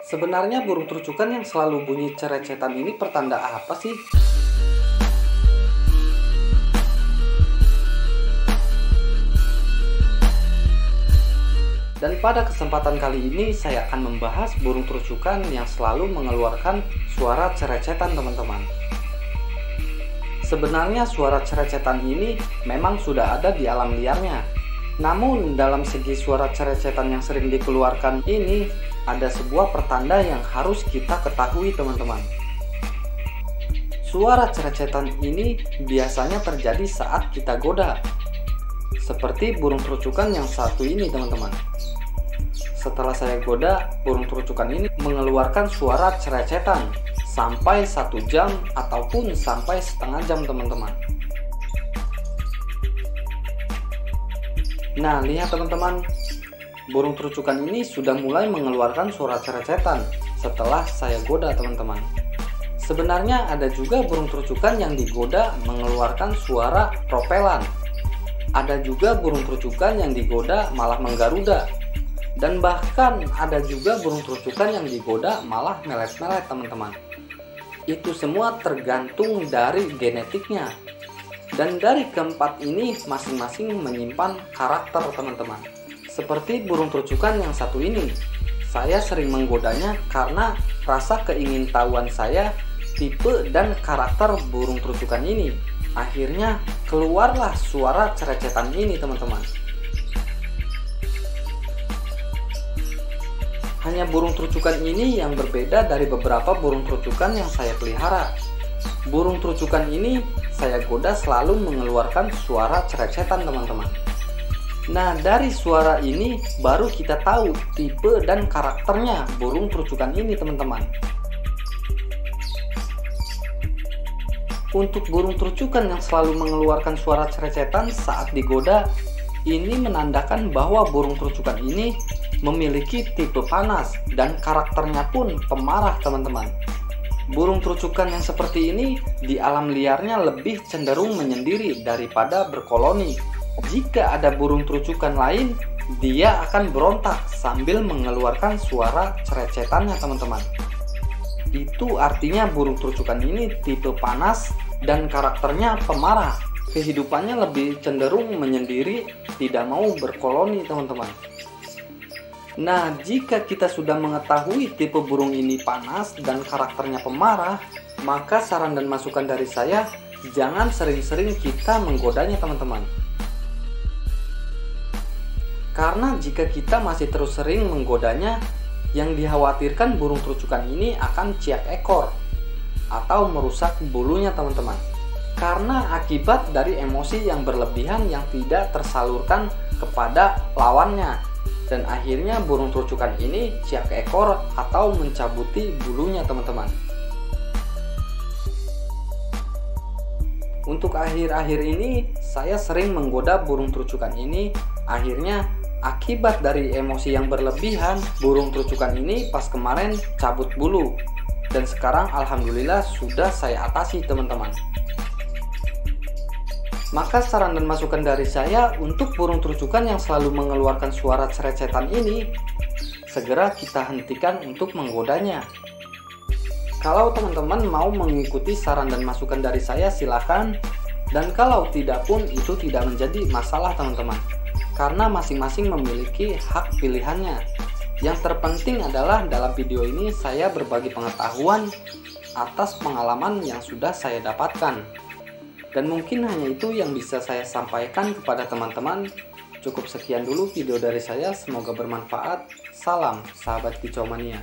Sebenarnya burung trucukan yang selalu bunyi cerecetan ini pertanda apa sih? Dan pada kesempatan kali ini saya akan membahas burung trucukan yang selalu mengeluarkan suara cerecetan, teman-teman. Sebenarnya suara cerecetan ini memang sudah ada di alam liarnya. Namun dalam segi suara cerecetan yang sering dikeluarkan ini ada sebuah pertanda yang harus kita ketahui, teman-teman. Suara cerecetan ini biasanya terjadi saat kita goda. Seperti burung trucukan yang satu ini, teman-teman. Setelah saya goda, burung trucukan ini mengeluarkan suara cerecetan sampai 1 jam ataupun sampai setengah jam, teman-teman. Nah, lihat teman-teman, burung trucukan ini sudah mulai mengeluarkan suara cerecetan setelah saya goda, teman-teman. Sebenarnya ada juga burung trucukan yang digoda mengeluarkan suara propelan. Ada juga burung trucukan yang digoda malah menggaruda. Dan bahkan ada juga burung trucukan yang digoda malah melet-melet, teman-teman. Itu semua tergantung dari genetiknya. Dan dari keempat ini masing-masing menyimpan karakter, teman-teman. Seperti burung trucukan yang satu ini. Saya sering menggodanya karena rasa keingintahuan saya tipe dan karakter burung trucukan ini. Akhirnya keluarlah suara cerecetan ini, teman-teman. Hanya burung trucukan ini yang berbeda dari beberapa burung trucukan yang saya pelihara. Burung trucukan ini saya goda selalu mengeluarkan suara cerecetan, teman-teman. Nah, dari suara ini baru kita tahu tipe dan karakternya burung trucukan ini, teman-teman. Untuk burung trucukan yang selalu mengeluarkan suara cerecetan saat digoda, ini menandakan bahwa burung trucukan ini memiliki tipe panas dan karakternya pun pemarah, teman-teman. Burung trucukan yang seperti ini di alam liarnya lebih cenderung menyendiri daripada berkoloni. Jika ada burung trucukan lain, dia akan berontak sambil mengeluarkan suara cerecetannya, teman-teman. Itu artinya burung trucukan ini tipe panas dan karakternya pemarah. Kehidupannya lebih cenderung menyendiri, tidak mau berkoloni, teman-teman. Nah, jika kita sudah mengetahui tipe burung ini panas dan karakternya pemarah, maka saran dan masukan dari saya, jangan sering-sering kita menggodanya, teman-teman. Karena jika kita masih terus sering menggodanya, yang dikhawatirkan burung trucukan ini akan ciak ekor atau merusak bulunya, teman-teman. Karena akibat dari emosi yang berlebihan yang tidak tersalurkan kepada lawannya. Dan akhirnya burung trucukan ini ciak ekor atau mencabuti bulunya, teman-teman. Untuk akhir-akhir ini saya sering menggoda burung trucukan ini. Akhirnya akibat dari emosi yang berlebihan, burung trucukan ini pas kemarin cabut bulu. Dan sekarang alhamdulillah sudah saya atasi, teman-teman. Maka saran dan masukan dari saya untuk burung trucukan yang selalu mengeluarkan suara cerecetan ini, segera kita hentikan untuk menggodanya. Kalau teman-teman mau mengikuti saran dan masukan dari saya, silakan. Dan kalau tidak pun itu tidak menjadi masalah, teman-teman. Karena masing-masing memiliki hak pilihannya. Yang terpenting adalah dalam video ini saya berbagi pengetahuan atas pengalaman yang sudah saya dapatkan. Dan mungkin hanya itu yang bisa saya sampaikan kepada teman-teman. Cukup sekian dulu video dari saya, semoga bermanfaat. Salam sahabat kicau mania.